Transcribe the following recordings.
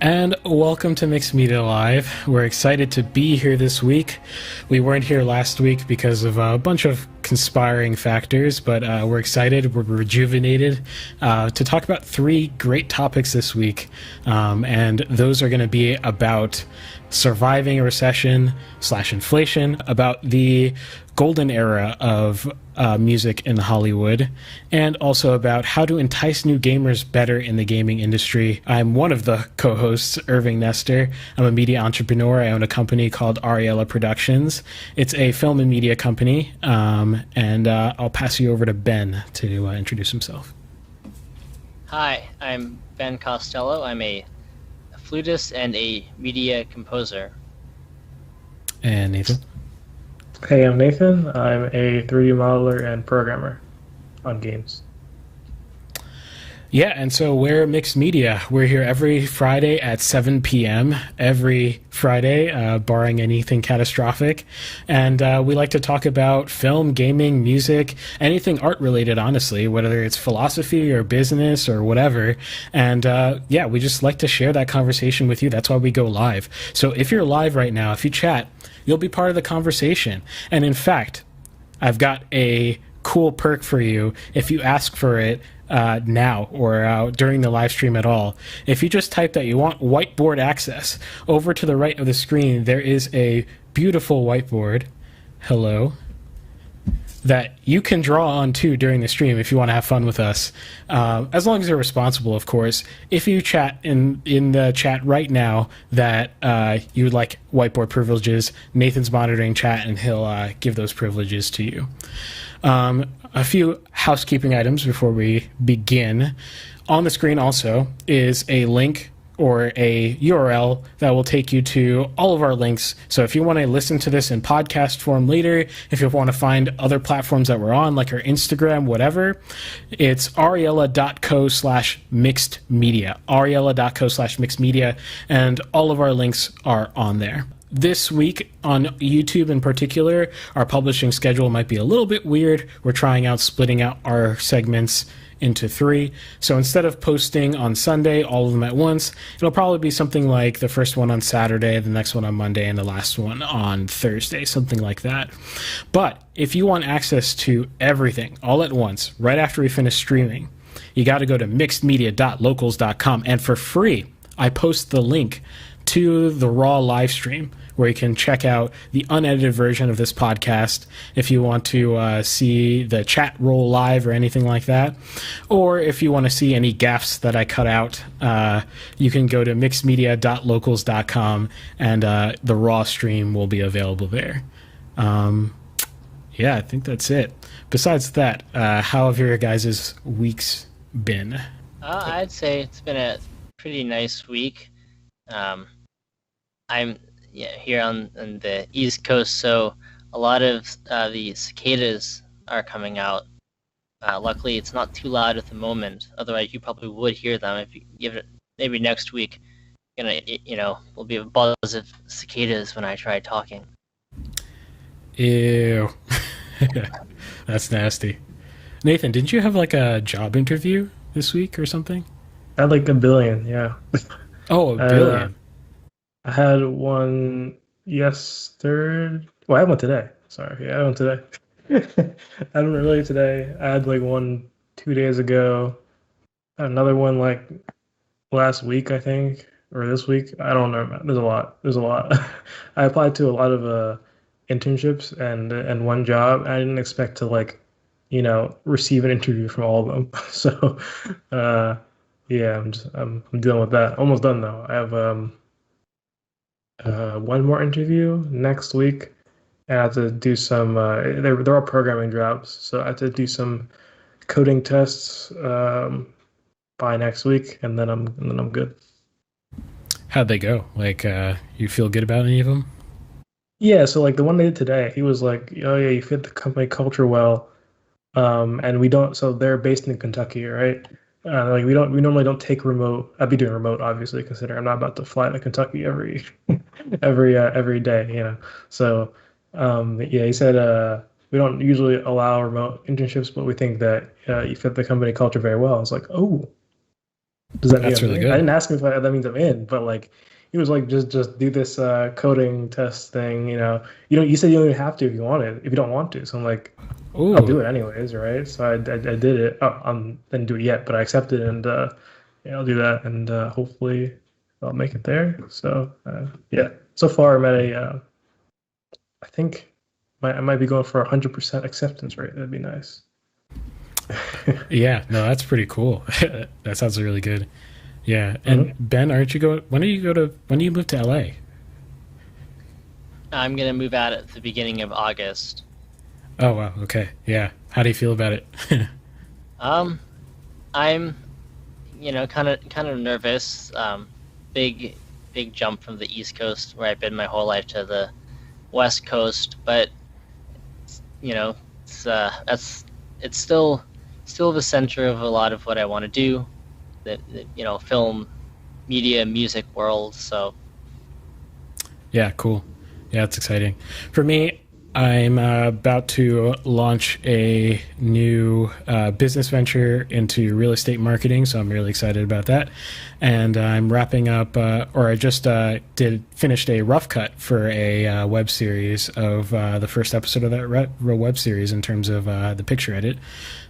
And welcome to Mixed Media Live. We're excited to be here this week. We weren't here last week because of a bunch of conspiring factors, but we're excited, we're rejuvenated to talk about three great topics this week. And those are going to be about surviving a recession / inflation, about the golden era of music in Hollywood, and also about how to entice new gamers better in the gaming industry. I'm one of the co-hosts, Nathan Nestor. I'm a media entrepreneur. I own a company called Ariella Productions. It's a film and media company, and I'll pass you over to Ben to introduce himself. Hi, I'm Ben Costello. I'm a flutist and a media composer. And Nathan? Hey, I'm Nathan. I'm a 3D modeler and programmer on games. Yeah, and so we're Mixed Media. We're here every Friday at 7 p.m. Every Friday, barring anything catastrophic. And we like to talk about film, gaming, music, anything art-related, honestly, whether it's philosophy or business or whatever. And yeah, we just like to share that conversation with you. That's why we go live. So if you're live right now, if you chat, you'll be part of the conversation. And in fact, I've got a cool perk for you if you ask for it now or during the live stream at all. If you just type that you want whiteboard access, over to the right of the screen, there is a beautiful whiteboard. Hello. That you can draw on too during the stream if you want to have fun with us, as long as you're responsible, of course. If you chat in the chat right now that you would like whiteboard privileges, Nathan's monitoring chat and he'll give those privileges to you. A few housekeeping items before we begin. On the screen also is a link or a URL that will take you to all of our links. So if you want to listen to this in podcast form later, if you want to find other platforms that we're on, like our Instagram, whatever, it's ariella.co/mixedmedia, ariella.co/mixedmedia, and all of our links are on there. This week on YouTube in particular, our publishing schedule might be a little bit weird. We're trying out splitting out our segments into 3. So instead of posting on Sunday, all of them at once, it'll probably be something like the first one on Saturday, the next one on Monday, and the last one on Thursday, something like that. But if you want access to everything all at once, right after we finish streaming, you got to go to mixedmedia.locals.com, and for free, I post the link to the raw live stream where you can check out the unedited version of this podcast if you want to see the chat roll live or anything like that. Or if you want to see any gaffes that I cut out, you can go to mixedmedia.locals.com and the raw stream will be available there. Yeah, I think that's it. Besides that, how have your guys' weeks been? I'd say it's been a pretty nice week. I'm here on the East Coast, so a lot of the cicadas are coming out. Luckily, it's not too loud at the moment. Otherwise, you probably would hear them. If you give it maybe next week, will be a buzz of cicadas when I try talking. Ew, that's nasty. Nathan, didn't you have like a job interview this week or something? I had like a billion, yeah. Oh, a billion. I had one yesterday. Well, I had one today. Sorry, yeah, I had one today. I had one earlier today. I had like one 2 days ago. Another one like last week, I think, or this week. I don't know. There's a lot. There's a lot. I applied to a lot of internships and one job. I didn't expect to receive an interview from all of them. So yeah, I'm dealing with that. Almost done though. I have one more interview next week, and I have to do some. They're all programming jobs, so I have to do some coding tests by next week, and then I'm good. How'd they go? Like, you feel good about any of them? Yeah, so like the one they did today, he was like, "Oh yeah, you fit the company culture well," and we don't. So they're based in Kentucky, right? We normally don't take remote. I'd be doing remote, obviously, considering I'm not about to fly to Kentucky every day, you know. So, yeah, he said we don't usually allow remote internships, but we think that you fit the company culture very well. I was like, oh, Does that mean That's I'm really in? I good. didn't ask him if that means I'm in, but like he was like, just do this coding test thing. You said you don't even have to if you want it, if you don't want to. So I'm like, I'll Ooh, do it anyways, right? So I did it. Oh, didn't do it yet, but I accepted, and yeah, I'll do that, and hopefully I'll make it there. So yeah, so far I'm at I think I might be going for 100% acceptance rate. That'd be nice. yeah, no, that's pretty cool. That sounds really good. Yeah, and Mhm. Ben, aren't you going? When do you move to LA? I'm gonna move out at the beginning of August. Oh wow, okay, yeah. How do you feel about it? Um, I'm, kind of nervous. Big, big jump from the East Coast, where I've been my whole life, to the West Coast, but it's still the center of a lot of what I want to do. The film, media, music world. So Yeah, cool. Yeah, it's exciting. For me, I'm about to launch a new business venture into real estate marketing, so I'm really excited about that. And I'm wrapping up, or I just finished a rough cut for a web series of the first episode of that web series in terms of the picture edit.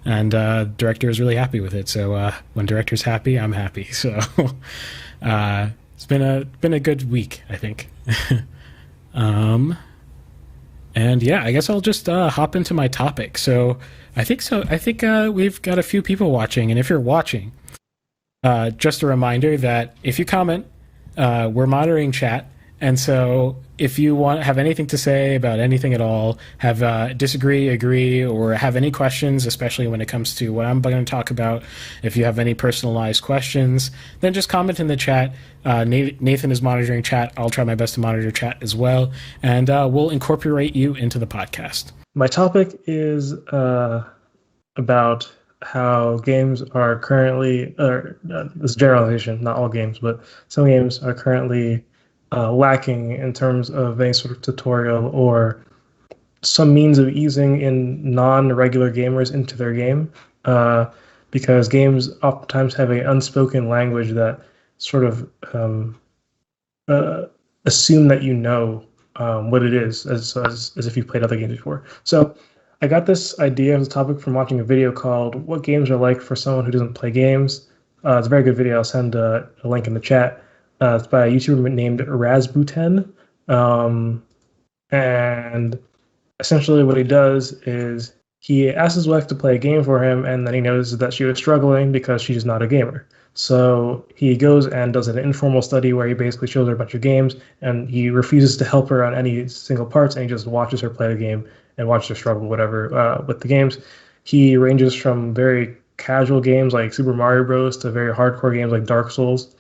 And director is really happy with it. So when director's happy, I'm happy. So it's been a good week, I think. Um, and yeah, I guess I'll just hop into my topic. I think we've got a few people watching, and if you're watching, just a reminder that if you comment, we're monitoring chat, and so if you have anything to say about anything at all, have disagree, agree, or have any questions, especially when it comes to what I'm going to talk about, if you have any personalized questions, then just comment in the chat. Nathan is monitoring chat. I'll try my best to monitor chat as well, and we'll incorporate you into the podcast. My topic is about how games are currently, or this generalization, not all games, but some games are currently lacking in terms of any sort of tutorial or some means of easing in non-regular gamers into their game, uh, because games oftentimes have an unspoken language that sort of uh, assume that you know what it is, as if you've played other games before. So I got this idea as a topic from watching a video called "What Games Are Like for Someone Who Doesn't Play Games." It's a very good video. I'll send a link in the chat. It's by a YouTuber named Razbuten. Um, and essentially what he does is he asks his wife to play a game for him, and then he notices that she was struggling because she's not a gamer. So he goes and does an informal study where he basically shows her a bunch of games, and he refuses to help her on any single parts, and he just watches her play the game and watches her struggle, whatever, with the games. He ranges from very casual games like Super Mario Bros. To very hardcore games like Dark Souls.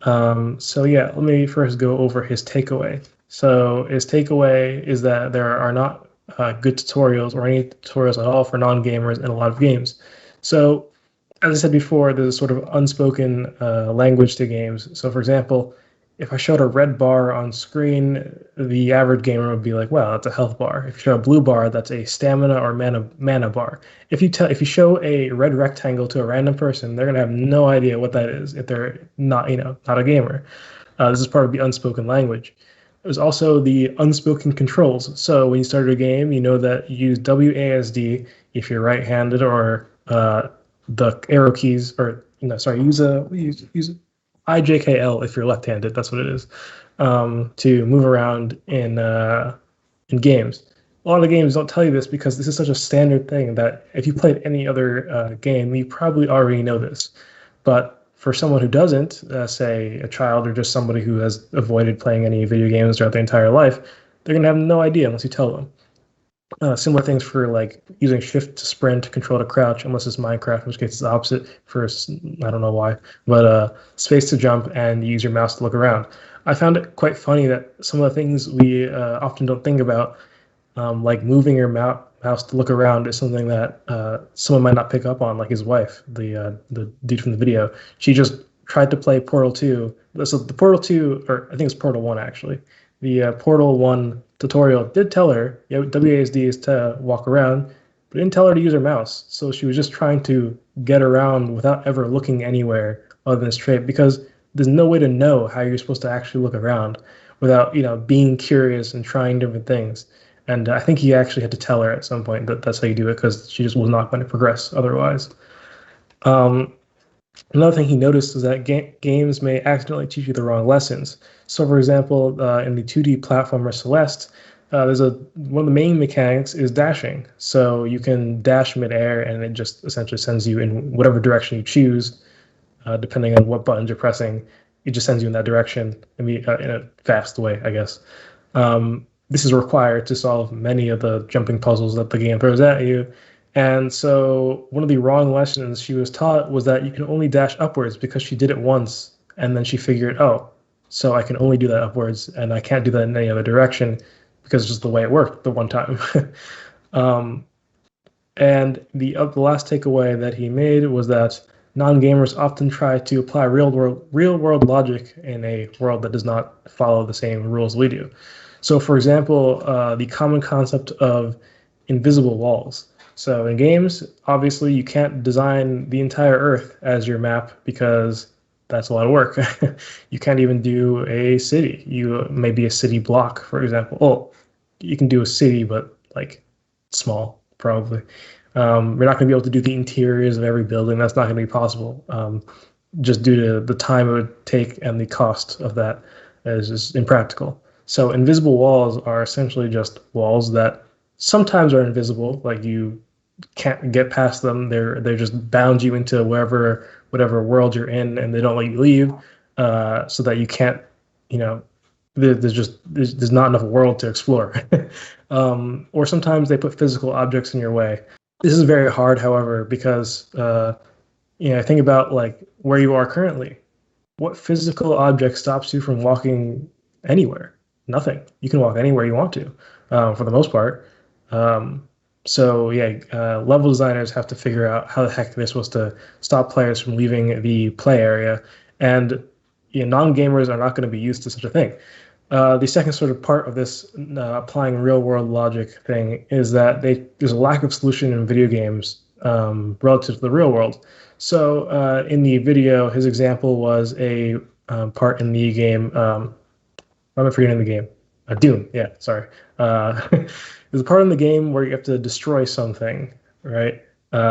So yeah, let me first go over his takeaway. So his takeaway is that there are not good tutorials or any tutorials at all for non-gamers in a lot of games. So as I said before, there's a sort of unspoken language to games. So for example, if I showed a red bar on screen, the average gamer would be like, "Well, that's a health bar." If you show a blue bar, that's a stamina or mana bar. If you show a red rectangle to a random person, they're gonna have no idea what that is if they're not not a gamer. This is part of the unspoken language. There's also the unspoken controls. So when you start a game, you know that you use WASD if you're right-handed, or the arrow keys, or sorry, use IJKL if you're left-handed. That's what it is, to move around in games. A lot of games don't tell you this because this is such a standard thing that if you played any other game, you probably already know this. But for someone who doesn't, say a child or just somebody who has avoided playing any video games throughout their entire life, they're going to have no idea unless you tell them. Similar things for like using shift to sprint, control to crouch, unless it's Minecraft, in which case it's the opposite for, I don't know why, but space to jump and use your mouse to look around. I found it quite funny that some of the things we often don't think about, like moving your mouse to look around, is something that someone might not pick up on, like his wife, the dude from the video. She just tried to play Portal 2. So the Portal 2, or I think it's Portal 1 actually. The Portal 1 tutorial did tell her, yeah, WASD is to walk around, but it didn't tell her to use her mouse. So she was just trying to get around without ever looking anywhere, other than straight, because there's no way to know how you're supposed to actually look around without, being curious and trying different things. And I think he actually had to tell her at some point that that's how you do it, because she just was not going to progress otherwise. Um, Another thing he noticed is that games may accidentally teach you the wrong lessons. So, for example, in the 2D platformer Celeste, there's one of the main mechanics is dashing. So you can dash midair, and it just essentially sends you in whatever direction you choose, depending on what buttons you're pressing. It just sends you in that direction in a fast way, I guess. This is required to solve many of the jumping puzzles that the game throws at you. And so one of the wrong lessons she was taught was that you can only dash upwards, because she did it once and then she figured, oh, so I can only do that upwards and I can't do that in any other direction, because it's just the way it worked the one time. um, and the last takeaway that he made was that non-gamers often try to apply real world logic in a world that does not follow the same rules we do. So, for example, the common concept of invisible walls. So in games, obviously, you can't design the entire Earth as your map, because that's a lot of work. You can't even do a city. You maybe a city block, for example. Oh, you can do a city, but like small, probably. You're not going to be able to do the interiors of every building. That's not going to be possible, just due to the time it would take and the cost of that is just impractical. So invisible walls are essentially just walls that sometimes are invisible, like you can't get past them. They're just bound you into whatever world you're in, and they don't let you leave, so that you can't, there's not enough world to explore. Or sometimes they put physical objects in your way. This is very hard, however, because think about like where you are currently. What physical object stops you from walking anywhere? Nothing. You can walk anywhere you want to, for the most part. Level designers have to figure out how the heck they're supposed to stop players from leaving the play area, and non-gamers are not going to be used to such a thing. The second sort of part of this applying real-world logic thing is that there's a lack of solution in video games relative to the real world. So in the video, his example was a part in the game. I'm forgetting the game. Doom. Yeah, sorry. There's a part in the game where you have to destroy something, right?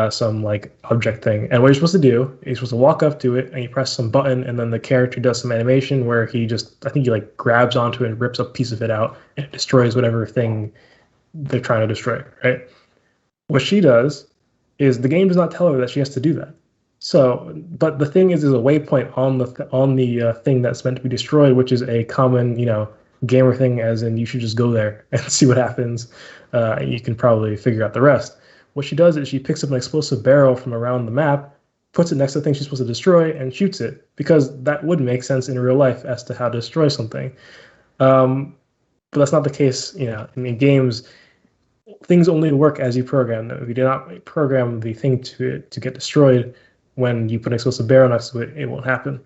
Some like object thing. And what you're supposed to do is you're supposed to walk up to it and you press some button, and then the character does some animation where I think he like grabs onto it and rips a piece of it out and it destroys whatever thing they're trying to destroy, right? What she does is the game does not tell her that she has to do that. So, but the thing is, there's a waypoint on the thing that's meant to be destroyed, which is a common, gamer thing, as in you should just go there and see what happens. And you can probably figure out the rest. What she does is she picks up an explosive barrel from around the map, puts it next to the thing she's supposed to destroy, and shoots it, because that would make sense in real life as to how to destroy something. But that's not the case, in games. Things only work as you program them. If you do not program the thing to get destroyed, when you put an explosive barrel next to it, it won't happen.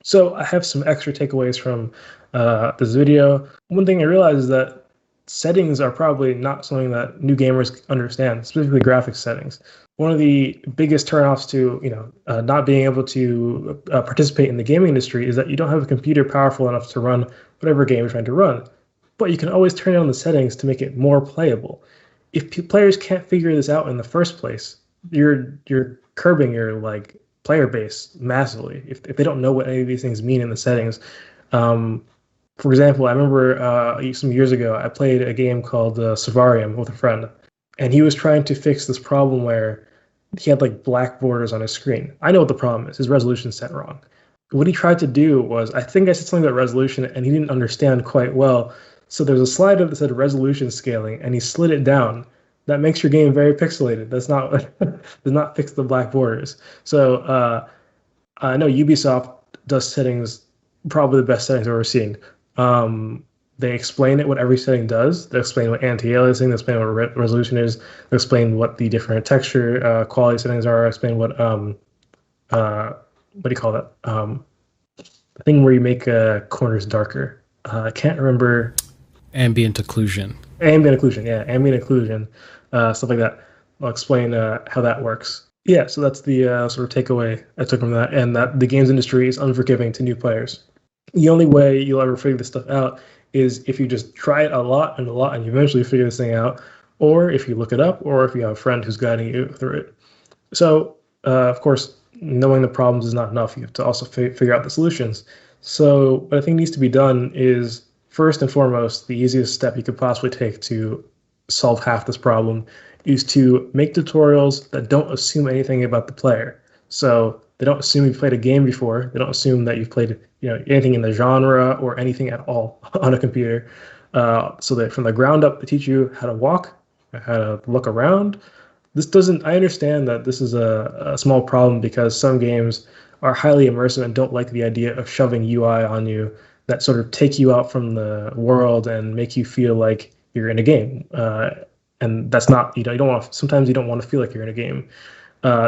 So I have some extra takeaways from this video. One thing I realized is that settings are probably not something that new gamers understand, specifically graphics settings. One of the biggest turnoffs to not being able to participate in the gaming industry is that you don't have a computer powerful enough to run whatever game you're trying to run. But you can always turn on the settings to make it more playable. If players can't figure this out in the first place, you're curbing your player base massively if they don't know what any of these things mean in the settings. For example, I remember some years ago I played a game called Savarium with a friend, and he was trying to fix this problem where he had black borders on his screen. I know what the problem is. His resolution set wrong. What he tried to do was, I think I said something about resolution and he didn't understand quite well. So there's a slider that said resolution scaling, and he slid it down. That makes your game very pixelated. Does not fix the black borders. So I know Ubisoft does settings, probably the best settings I've ever seen. They explain what every setting does. They explain what anti-aliasing. They explain what resolution is. They explain what the different texture quality settings are. They explain what do you call that? The thing where you make corners darker. I can't remember. Ambient occlusion. Ambient occlusion, stuff like that. I'll explain how that works. Yeah, so that's the sort of takeaway I took from that, and that the games industry is unforgiving to new players. The only way you'll ever figure this stuff out is if you just try it a lot and a lot, and you eventually figure this thing out, or if you look it up, or if you have a friend who's guiding you through it. So, of course, knowing the problems is not enough. You have to also figure out the solutions. So, what I think needs to be done is first and foremost, the easiest step you could possibly take to solve half this problem is to make tutorials that don't assume anything about the player. So they don't assume you've played a game before. They don't assume that you've played anything in the genre or anything at all on a computer. So that from the ground up, they teach you how to walk, how to look around. This doesn't. I understand that this is a small problem because some games are highly immersive and don't like the idea of shoving UI on you that sort of take you out from the world and make you feel like you're in a game. And that's not, you don't want to, sometimes you don't want to feel like you're in a game.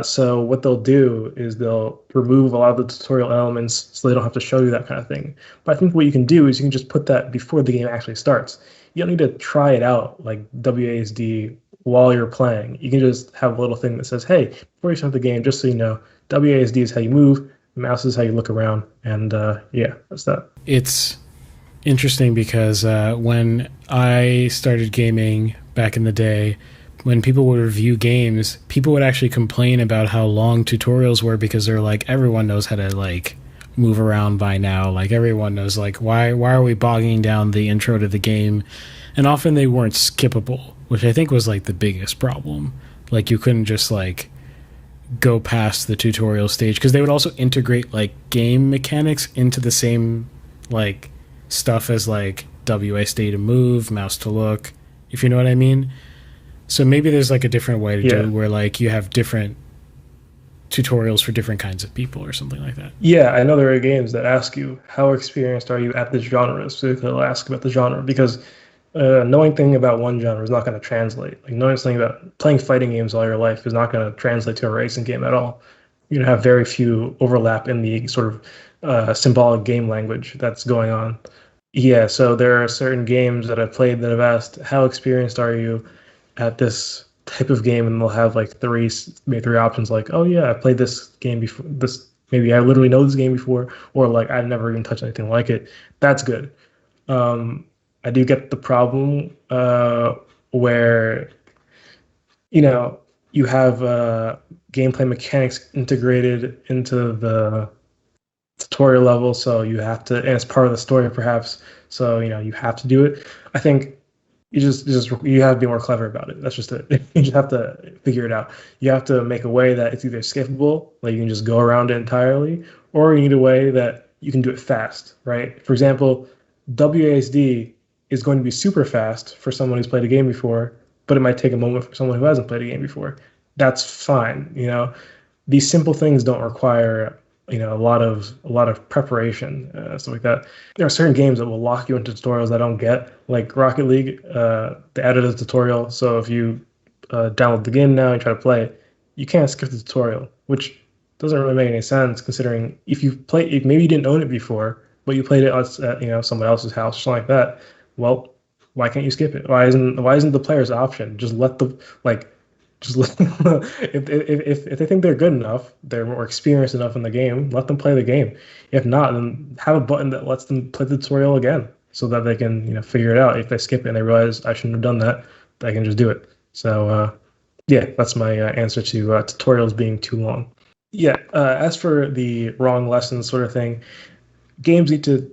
So what they'll do is they'll remove a lot of the tutorial elements so they don't have to show you that kind of thing. But I think what you can do is you can just put that before the game actually starts. You don't need to try it out like WASD while you're playing. You can just have a little thing that says, hey, before you start the game, just so you know, WASD is how you move, mouse is how you look around, and yeah, that's that. It's interesting because when I started gaming back in the day, when people would review games, people would actually complain about how long tutorials were because they're like, everyone knows how to like move around by now. Like everyone knows, like, why are we bogging down the intro to the game? And often they weren't skippable, which I think was like the biggest problem. Like you couldn't just like go past the tutorial stage because they would also integrate like game mechanics into the same like stuff as like WASD to move, mouse to look, if you know what I mean. So maybe there's like a different way to do it where like you have different tutorials for different kinds of people or something like that. Yeah, I know there are games that ask you, how experienced are you at this genre? So they'll ask about the genre because knowing thing about one genre is not going to translate. Like knowing something about playing fighting games all your life is not going to translate to a racing game at all. You're going to have very few overlap in the sort of symbolic game language that's going on. Yeah, so there are certain games that I've played that have asked, how experienced are you at this type of game? And they'll have like maybe three options like, oh yeah, I played this game before, this maybe I literally know this game before, or like I've never even touched anything like it. That's good. I do get the problem where you have gameplay mechanics integrated into the tutorial level, so you have to, and it's part of the story perhaps, so you have to do it. I think you have to be more clever about it. That's just it. You just have to figure it out. You have to make a way that it's either skippable, like you can just go around it entirely, or you need a way that you can do it fast, right? For example, WASD is going to be super fast for someone who's played a game before, but it might take a moment for someone who hasn't played a game before. That's fine. These simple things don't require a lot of preparation, stuff like that. There are certain games that will lock you into tutorials I don't get, like Rocket League. They added a tutorial, so if you download the game now and try to play it, you can't skip the tutorial, which doesn't really make any sense considering if maybe you didn't own it before, but you played it at someone else's house or something like that. Well, why can't you skip it? Why isn't the player's option? Just let the just let if they think they're good enough, they're more experienced enough in the game, let them play the game. If not, then have a button that lets them play the tutorial again so that they can figure it out. If they skip it and they realize I shouldn't have done that, they can just do it. So yeah, that's my answer to tutorials being too long. Yeah, as for the wrong lessons sort of thing, games need to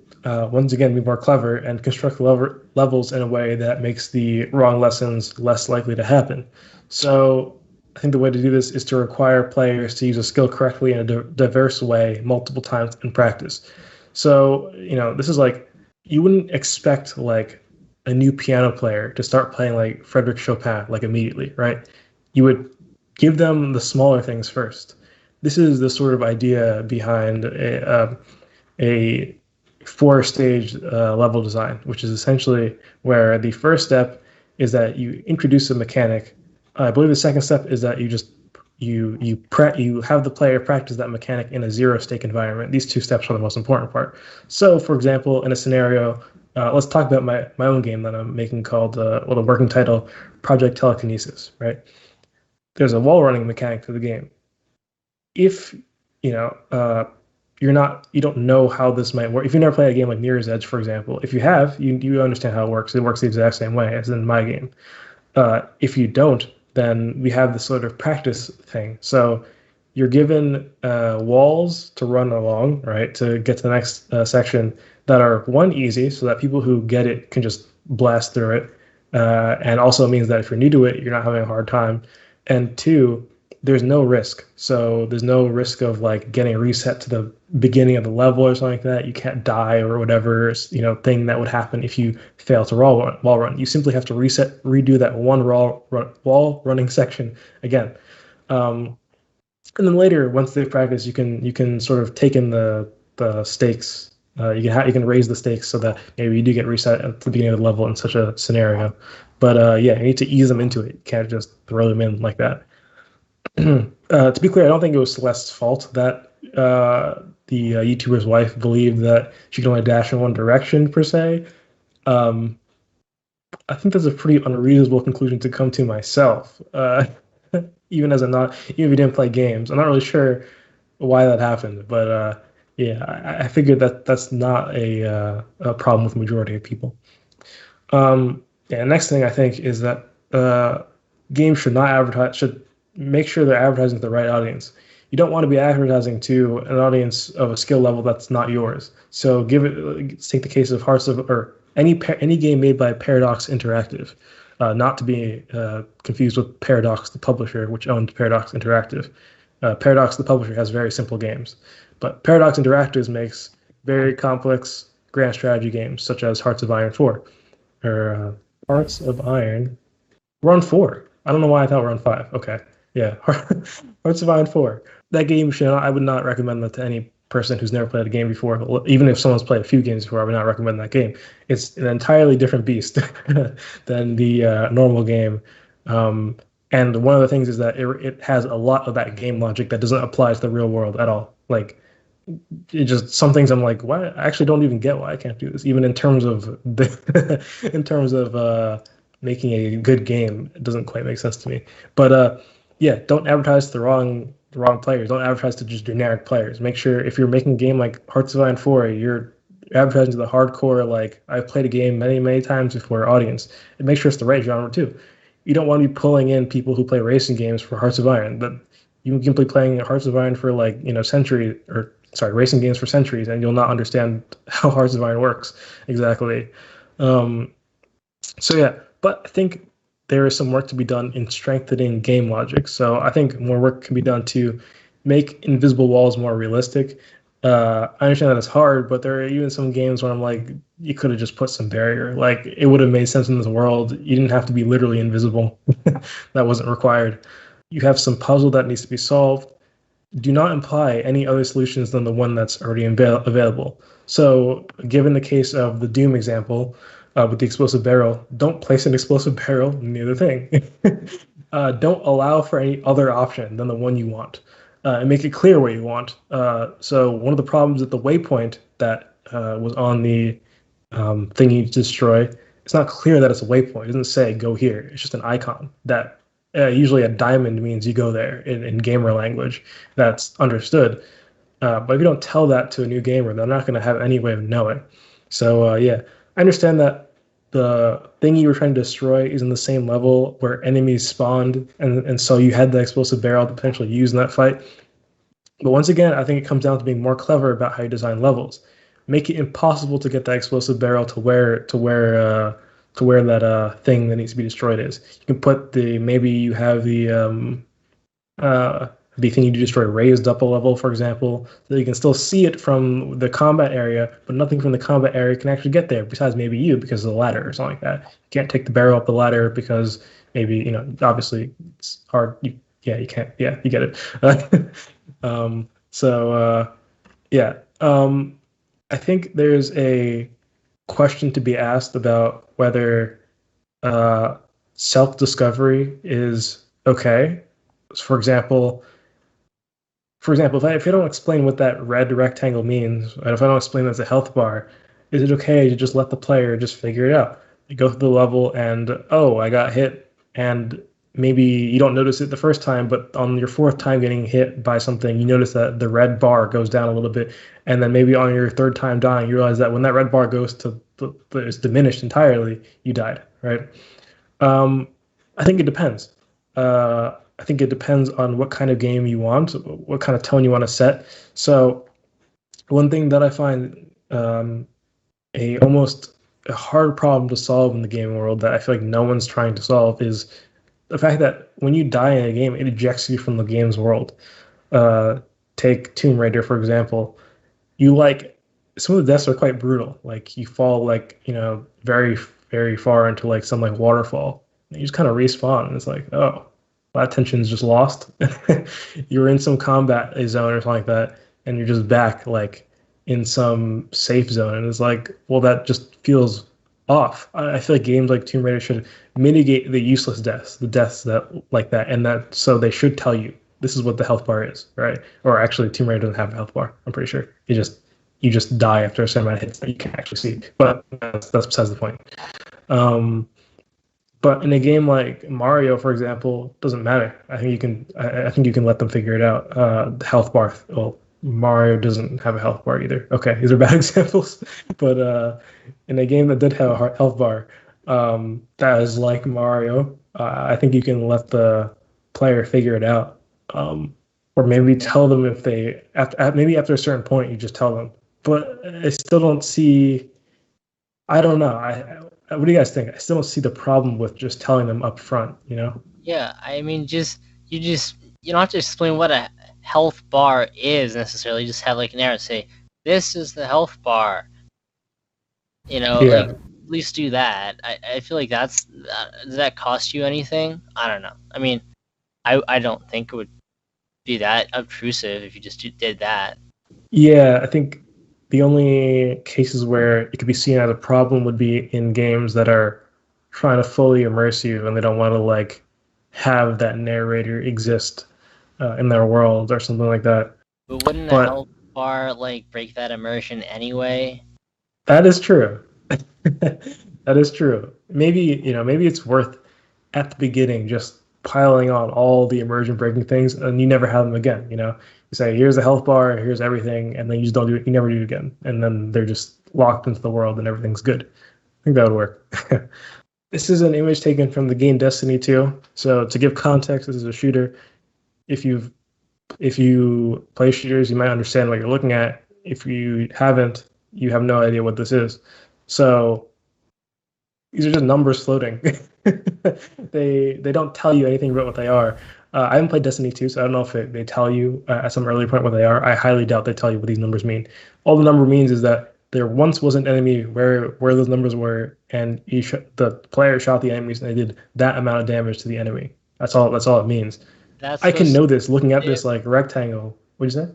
once again be more clever and construct levels in a way that makes the wrong lessons less likely to happen. So I think the way to do this is to require players to use a skill correctly in a diverse way multiple times in practice. So this is like, you wouldn't expect like a new piano player to start playing like Frédéric Chopin like immediately, right? You would give them the smaller things first. This is the sort of idea behind a four-stage level design, which is essentially where the first step is that you introduce a mechanic. I believe the second step is that you have the player practice that mechanic in a zero-stake environment. These two steps are the most important part. So, for example, in a scenario, let's talk about my own game that I'm making called, the working title, Project Telekinesis, right? There's a wall running mechanic to the game. if you know you don't know how this might work. If you never played a game like Mirror's Edge, for example, if you have, you understand how it works. It works the exact same way as in my game. If you don't, then we have this sort of practice thing. So you're given walls to run along, right, to get to the next section that are one easy, so that people who get it can just blast through it, and also means that if you're new to it, you're not having a hard time. And two, there's no risk. So there's no risk of like getting reset to the beginning of the level or something like that. You can't die or whatever thing that would happen if you fail to wall run. You simply have to redo that one wall running section again. And then later, once they practice, you can sort of take in the stakes. You can raise the stakes so that maybe you do get reset at the beginning of the level in such a scenario. But yeah, you need to ease them into it. You can't just throw them in like that. To be clear, I don't think it was Celeste's fault that the YouTuber's wife believed that she could only dash in one direction per se. I think that's a pretty unreasonable conclusion to come to myself. Even as even if you didn't play games, I'm not really sure why that happened, but yeah, I figured that that's not a problem with the majority of people. Yeah, next thing I think is that games should make sure they're advertising to the right audience. You don't want to be advertising to an audience of a skill level that's not yours. So let's take the case of any game made by Paradox Interactive, not to be confused with Paradox, the publisher, which owned Paradox Interactive. Paradox, the publisher, has very simple games, but Paradox Interactive makes very complex grand strategy games, such as Hearts of Iron 4, or Hearts of Iron. We're on 4. I don't know why I thought we're on 5. Okay, yeah, Hearts of Iron 4. That game, I would not recommend that to any person who's never played a game before. Even if someone's played a few games before, I would not recommend that game. It's an entirely different beast than the normal game. And one of the things is that it has a lot of that game logic that doesn't apply to the real world at all. Like, some things I'm like, why? I actually don't even get why I can't do this. Even in terms of making a good game, it doesn't quite make sense to me. But yeah, don't advertise to the wrong players. Don't advertise to just generic players. Make sure if you're making a game like Hearts of Iron 4, you're advertising to the hardcore, like, I've played a game many times before audience. And make sure it's the right genre too. You don't want to be pulling in people who play racing games for Hearts of Iron. But you can be playing Hearts of Iron for racing games for centuries, and you'll not understand how Hearts of Iron works exactly. So yeah, but I think there is some work to be done in strengthening game logic. So I think more work can be done to make invisible walls more realistic. I understand that it's hard, but there are even some games where I'm like, you could have just put some barrier. Like, it would have made sense in this world. You didn't have to be literally invisible. That wasn't required. You have some puzzle that needs to be solved. Do not imply any other solutions than the one that's already available. So, given the case of the Doom example, with the explosive barrel, don't place an explosive barrel near the thing. Don't allow for any other option than the one you want, and make it clear what you want. So one of the problems with the waypoint that was on the thing you destroy, it's not clear that it's a waypoint. It doesn't say go here. It's just an icon that usually a diamond means you go there in gamer language. That's understood. But if you don't tell that to a new gamer, they're not going to have any way of knowing. So yeah, I understand that the thing you were trying to destroy is in the same level where enemies spawned, and so you had the explosive barrel to potentially use in that fight. But once again, I think it comes down to being more clever about how you design levels. Make it impossible to get that explosive barrel to where that thing that needs to be destroyed is. You can put maybe you have the thing you destroy raised up a level, for example, so you can still see it from the combat area, but nothing from the combat area can actually get there besides maybe you because of the ladder or something like that. You can't take the barrel up the ladder because maybe, obviously it's hard. You can't. Yeah, you get it. Yeah. I think there's a question to be asked about whether self-discovery is okay. For example, if I don't explain what that red rectangle means, and if I don't explain that's a health bar, is it okay to just let the player just figure it out? They go through the level and, oh, I got hit, and maybe you don't notice it the first time, but on your fourth time getting hit by something, you notice that the red bar goes down a little bit, and then maybe on your third time dying, you realize that when that red bar goes to is diminished entirely, you died, right? Um, I think it depends. I think it depends on what kind of game you want, what kind of tone you want to set. So one thing that I find a almost a hard problem to solve in the gaming world that I feel like no one's trying to solve is the fact that when you die in a game, it ejects you from the game's world. Take Tomb Raider, for example. You like some of the deaths are quite brutal. Like you fall like, very, very far into like some like waterfall. And you just kind of respawn and it's like, oh, that tension's just lost. You're in some combat zone or something like that, and you're just back like in some safe zone. And it's like, well, that just feels off. I feel like games like Tomb Raider should mitigate the useless deaths, the deaths that like that, and that so they should tell you this is what the health bar is, right? Or actually, Tomb Raider doesn't have a health bar. I'm pretty sure you just die after a certain amount of hits that you can actually see. But that's besides the point. But in a game like Mario, for example, doesn't matter. I think you can let them figure it out. The health bar. Well, Mario doesn't have a health bar either. Okay, these are bad examples. But in a game that did have a health bar, that is like Mario, I think you can let the player figure it out. Or maybe tell them if they maybe after a certain point you just tell them. But I still don't see. I don't know. What do you guys think? I still don't see the problem with just telling them up front. Yeah, I mean, you don't have to explain what a health bar is necessarily. Just have like an arrow say, "This is the health bar." Yeah. Like at least do that. I feel like does that cost you anything? I don't know. I mean, I don't think it would be that obtrusive if you just did that. Yeah, I think the only cases where it could be seen as a problem would be in games that are trying to fully immerse you and they don't want to like have that narrator exist in their world or something like that. But wouldn't a health bar like break that immersion anyway? That is true. That is true. Maybe it's worth at the beginning just piling on all the immersion breaking things and you never have them again. You say, here's the health bar, here's everything, and then you just don't do it. You never do it again. And then they're just locked into the world and everything's good. I think that would work. This is an image taken from the game Destiny 2. So to give context, this is a shooter. If you play shooters, you might understand what you're looking at. If you haven't, you have no idea what this is. So these are just numbers floating. They don't tell you anything about what they are. I haven't played Destiny 2, so I don't know if they tell you at some early point what they are. I highly doubt they tell you what these numbers mean. All the number means is that there once was an enemy where those numbers were, and the player shot the enemies, and they did that amount of damage to the enemy. That's all it means. I can know this looking at this like rectangle. What'd you say?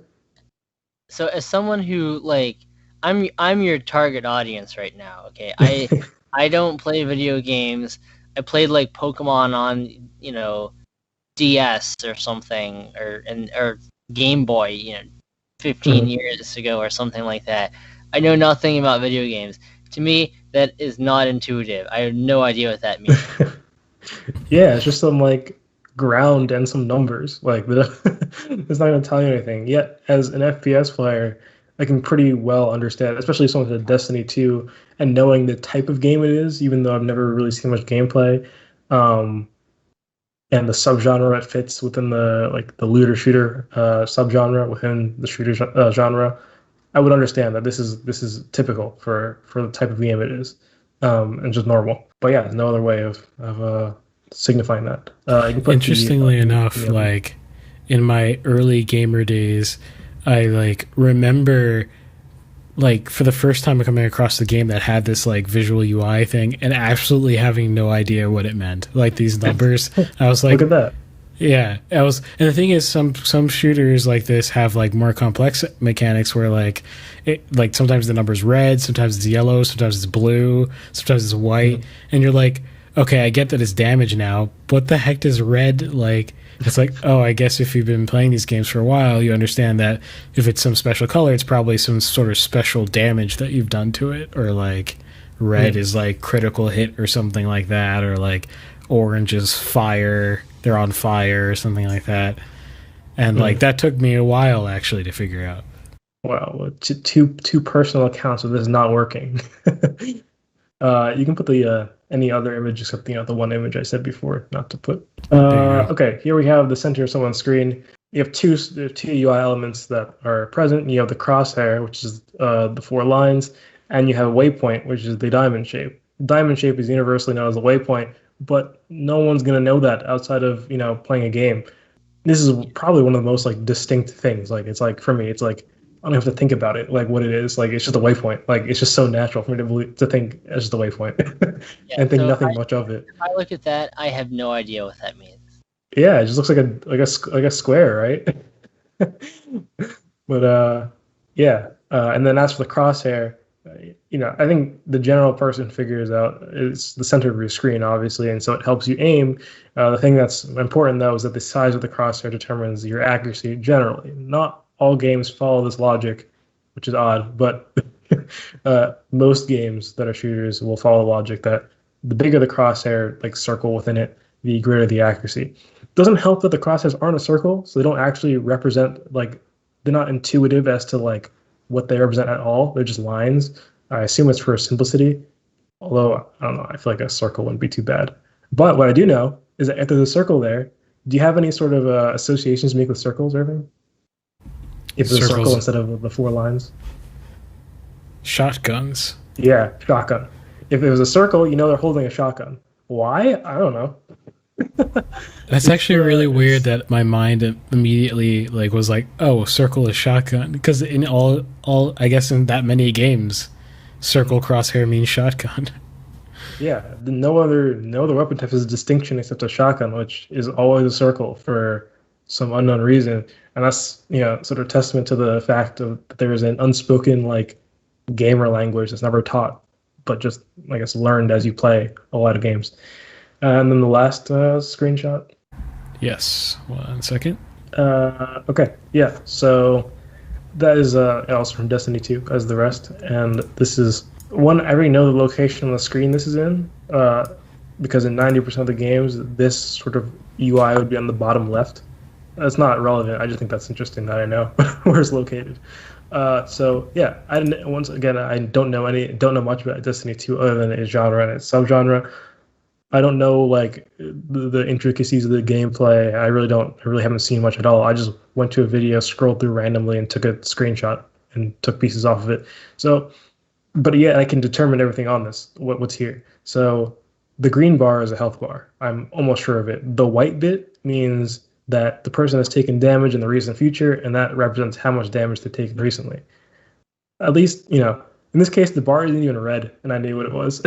So as someone who like, I'm your target audience right now. Okay, I don't play video games. I played like Pokemon on DS or something, or Game Boy, 15 years ago or something like that. I know nothing about video games. To me, that is not intuitive. I have no idea what that means. Yeah, it's just some like ground and some numbers. Like it's not going to tell you anything. Yet, as an FPS player, I can pretty well understand, especially someone with Destiny 2, and knowing the type of game it is, even though I've never really seen much gameplay. And the subgenre it fits within the looter shooter subgenre within the shooter genre, I would understand that this is typical for the type of game it is, and just normal. But yeah, no other way of signifying that. Interestingly enough, like in my early gamer days, I like remember like for the first time coming across the game that had this like visual UI thing and absolutely having no idea what it meant. Like these numbers, I was like, look at that. Yeah, and the thing is, some shooters like this have like more complex mechanics where like sometimes the number's red, sometimes it's yellow, sometimes it's blue, sometimes it's white, and you're like, okay, I get that it's damage now. What the heck does red like? It's like, oh, I guess if you've been playing these games for a while, you understand that if it's some special color, it's probably some sort of special damage that you've done to it, or like red is like critical hit or something like that, or like orange is fire they're on fire or something like that. And like that took me a while actually to figure out. Wow, two personal accounts of this not working. You can put the any other image except the one image I said before not to put. Okay, here we have the center of someone's screen. You have two UI elements that are present. You have the crosshair, which is the 4 lines, and you have a waypoint, which is the diamond shape. Diamond shape is universally known as a waypoint, but no one's gonna know that outside of playing a game. This is probably one of the most like distinct things. Like it's like for me, it's like I don't have to think about it, like what it is. Like it's just a waypoint. Like it's just so natural for me to think it's just a waypoint and think nothing much of it. If I look at that, I have no idea what that means. Yeah, it just looks like a square, right? But yeah. And then as for the crosshair, I think the general person figures out it's the center of your screen, obviously, and so it helps you aim. The thing that's important, though, is that the size of the crosshair determines your accuracy generally. Not all games follow this logic, which is odd, but most games that are shooters will follow the logic that the bigger the crosshair, like circle within it, the greater the accuracy. It doesn't help that the crosshairs aren't a circle, so they don't actually represent, like, they're not intuitive as to, like, what they represent at all. They're just lines. I assume it's for simplicity, although I don't know. I feel like a circle wouldn't be too bad. But what I do know is that if there's a circle there, do you have any sort of associations to make with circles, Irving? If there's a circle instead of the 4 lines? Shotguns. Yeah, shotgun. If it was a circle, they're holding a shotgun. Why? I don't know. That's actually really weird that my mind immediately was like, oh, circle is shotgun, because in all I guess in that many games, circle crosshair means shotgun. Yeah, no other weapon type has a distinction except a shotgun, which is always a circle for some unknown reason, and that's sort of testament to the fact that there is an unspoken gamer language that's never taught, but just I guess learned as you play a lot of games. And then the last screenshot. Yes. 1 second. Okay. Yeah. So that is also from Destiny 2, as the rest. And this is one. I already know the location on the screen this is in, because in 90% of the games, this sort of UI would be on the bottom left. That's not relevant. I just think that's interesting that I know where it's located. So yeah, I don't know much about Destiny 2 other than its genre and its subgenre. I don't know the intricacies of the gameplay. I really haven't seen much at all. I just went to a video, scrolled through randomly, and took a screenshot and took pieces off of it. So, but yeah, I can determine everything on this, what's here. So the green bar is a health bar. I'm almost sure of it. The white bit means that the person has taken damage in the recent future, and that represents how much damage they've taken recently. At least, in this case, the bar isn't even red, and I knew what it was.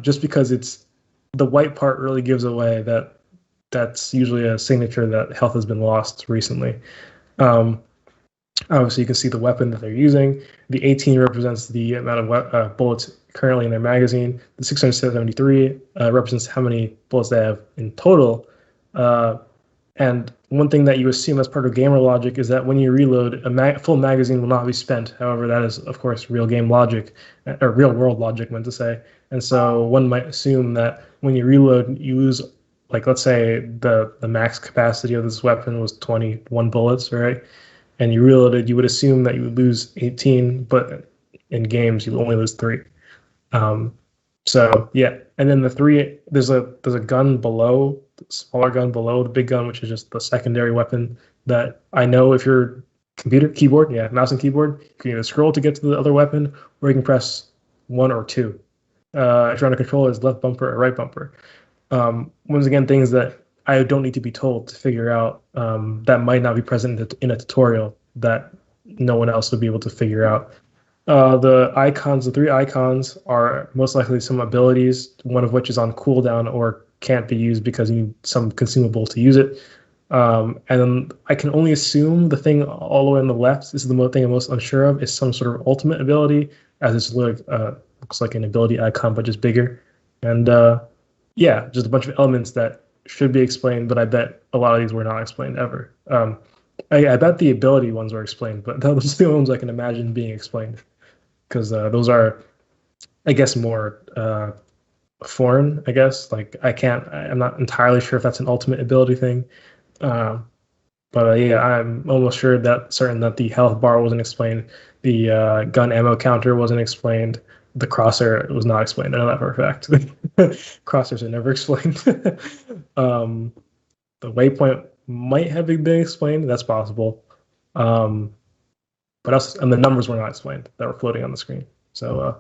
Just because it's the white part really gives away that that's usually a signature that health has been lost recently. Obviously, you can see the weapon that they're using. The 18 represents the amount of bullets currently in their magazine. The 673 represents how many bullets they have in total. And one thing that you assume as part of gamer logic is that when you reload, a full magazine will not be spent. However, that is, of course, real game logic, or real world logic, meant to say. And so one might assume that when you reload, you lose, let's say the max capacity of this weapon was 21 bullets, right? And you reloaded, you would assume that you would lose 18, but in games, you only lose 3. So yeah, and then the 3, there's a gun below, smaller gun below the big gun, which is just the secondary weapon that I know if you're mouse and keyboard, you can either scroll to get to the other weapon, or you can press 1 or 2. If you're on a controller, it's left bumper or right bumper. Once again, things that I don't need to be told to figure out, that might not be present in a tutorial that no one else would be able to figure out. The 3 icons are most likely some abilities, one of which is on cooldown or can't be used because you need some consumable to use it. And then I can only assume the thing all the way on the left, this is the thing I'm most unsure of, is some sort of ultimate ability, as it's looks like an ability icon, but just bigger. And yeah, just a bunch of elements that should be explained, but I bet a lot of these were not explained ever. I bet the ability ones were explained, but those are the ones I can imagine being explained, because those are, I guess, more foreign, I guess. Like I'm not entirely sure if that's an ultimate ability thing. Um, but yeah, I'm almost certain that the health bar wasn't explained, the gun ammo counter wasn't explained, the crosshair was not explained. I know that for a fact. Crosshairs are never explained. um, the waypoint might have been explained. That's possible. Um, but else, and the numbers were not explained that were floating on the screen. So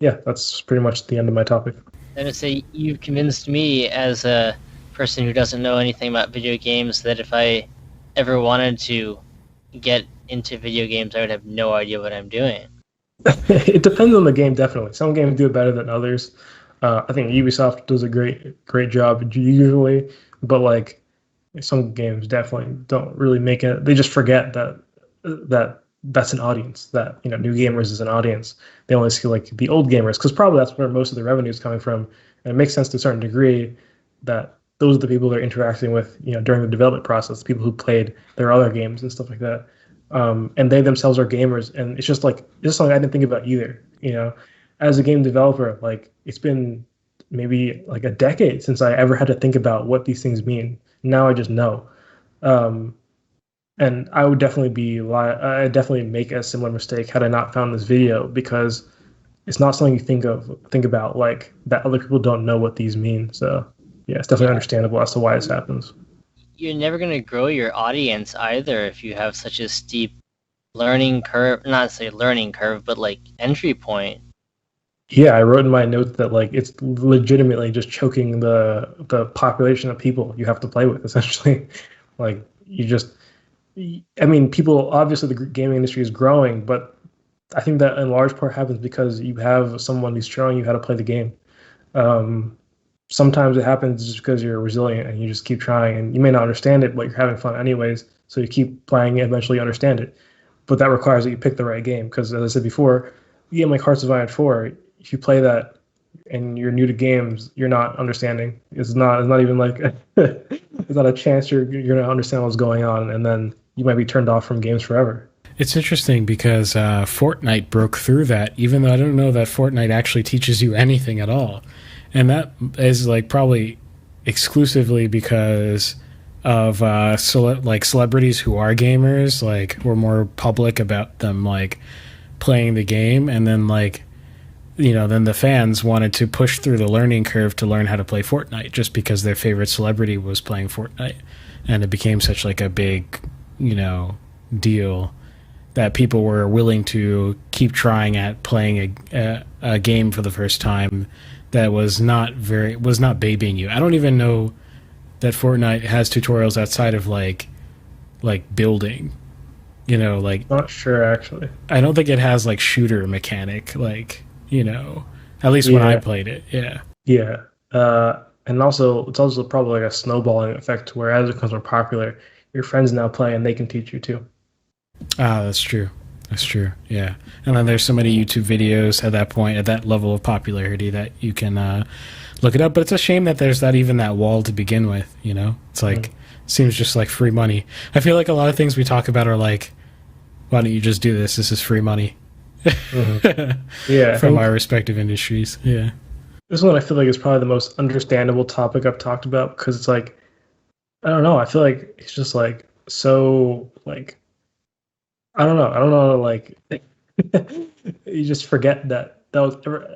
yeah, that's pretty much the end of my topic. And to say you've convinced me as a person who doesn't know anything about video games that if I ever wanted to get into video games, I would have no idea what I'm doing. It depends on the game, definitely. Some games do it better than others. I think Ubisoft does a great job usually, but like some games definitely don't really make it. They just forget that's an audience. That new gamers is an audience. They only see like the old gamers because probably that's where most of the revenue is coming from, and it makes sense to a certain degree that those are the people they're interacting with during the development process, the people who played their other games and stuff like that. And they themselves are gamers, and it's just something I didn't think about either. As a game developer, like it's been maybe like a decade since I ever had to think about what these things mean. Now I just know, and I would I definitely make a similar mistake had I not found this video, because it's not something you think about like that other people don't know what these mean. So yeah, it's definitely understandable as to why this happens. You're never going to grow your audience either if you have such a steep learning curve, not say learning curve, but like entry point. Yeah, I wrote in my notes that like it's legitimately just choking the population of people you have to play with, essentially. Like people, obviously the gaming industry is growing, but I think that in large part happens because you have someone who's showing you how to play the game. Sometimes it happens just because you're resilient and you just keep trying, and you may not understand it, but you're having fun anyways. So you keep playing it, eventually you understand it. But that requires that you pick the right game, because as I said before, a game like Hearts of Iron 4, if you play that and you're new to games, you're not understanding. It's not even like it's not a chance you're gonna understand what's going on, and then you might be turned off from games forever. It's interesting because Fortnite broke through that, even though I don't know that Fortnite actually teaches you anything at all. And that is like probably exclusively because of celebrities who are gamers, like were more public about them like playing the game, and then then the fans wanted to push through the learning curve to learn how to play Fortnite just because their favorite celebrity was playing Fortnite, and it became such like a big deal that people were willing to keep trying at playing a game for the first time that was not babying you. I don't even know that Fortnite has tutorials outside of like building. Not sure actually. I don't think it has like shooter mechanic, at least when I played it. Yeah. Yeah. And also it's also probably like a snowballing effect where as it becomes more popular, your friends now play and they can teach you too. Ah, that's true. That's true. Yeah. And then there's so many YouTube videos at that point, at that level of popularity, that you can look it up. But it's a shame that there's not even that wall to begin with, It's like, seems just like free money. I feel like a lot of things we talk about are like, why don't you just do this? This is free money. Yeah. From our respective industries. Yeah. This one I feel like is probably the most understandable topic I've talked about, because it's like, I don't know. I feel like it's just like so like I don't know. Like you just forget that was ever.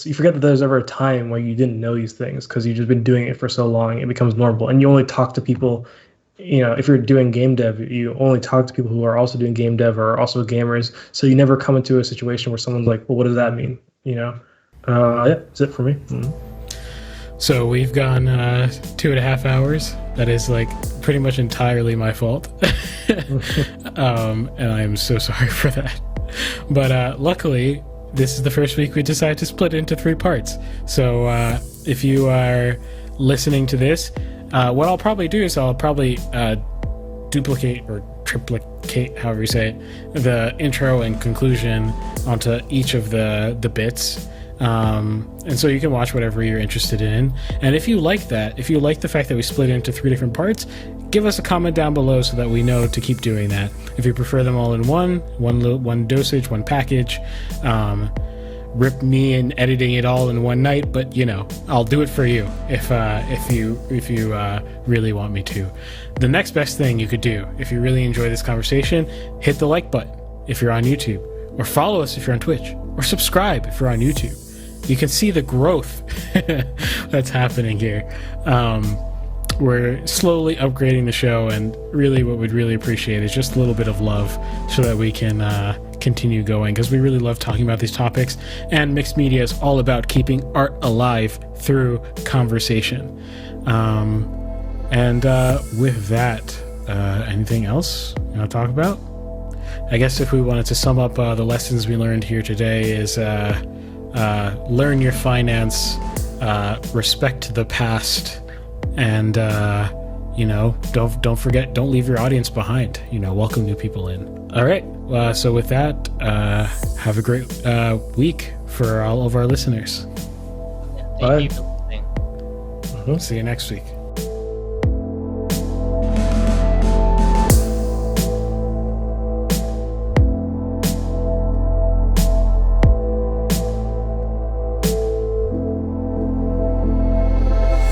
You forget that there's ever a time where you didn't know these things because you've just been doing it for so long. It becomes normal, and you only talk to people. If you're doing game dev, you only talk to people who are also doing game dev or are also gamers. So you never come into a situation where someone's like, "Well, what does that mean?" Yeah, that's it for me. Mm-hmm. So we've gone 2.5 hours. That is like pretty much entirely my fault. And I am so sorry for that. But luckily, this is the first week we decided to split into 3 parts. So if you are listening to this, what I'll probably do is I'll probably duplicate or triplicate, however you say it, the intro and conclusion onto each of the bits. And so you can watch whatever you're interested in. And if you like that, if you like the fact that we split it into 3 different parts, give us a comment down below so that we know to keep doing that. If you prefer them all in one dosage, one package, rip me in editing it all in one night, but you know, I'll do it for you if you really want me to. The next best thing you could do if you really enjoy this conversation, hit the like button if you're on YouTube, or follow us if you're on Twitch, or subscribe if you're on YouTube. You can see the growth that's happening here. We're slowly upgrading the show, and really what we'd really appreciate is just a little bit of love so that we can continue going, because we really love talking about these topics, and Mixed Media is all about keeping art alive through conversation. With that, anything else you want to talk about? I guess if we wanted to sum up the lessons we learned here today is learn your finance, respect the past, and you know, don't forget, don't leave your audience behind. You know, welcome new people in. All right, so with that, have a great week for all of our listeners. Yeah, thank you for listening. See you next week.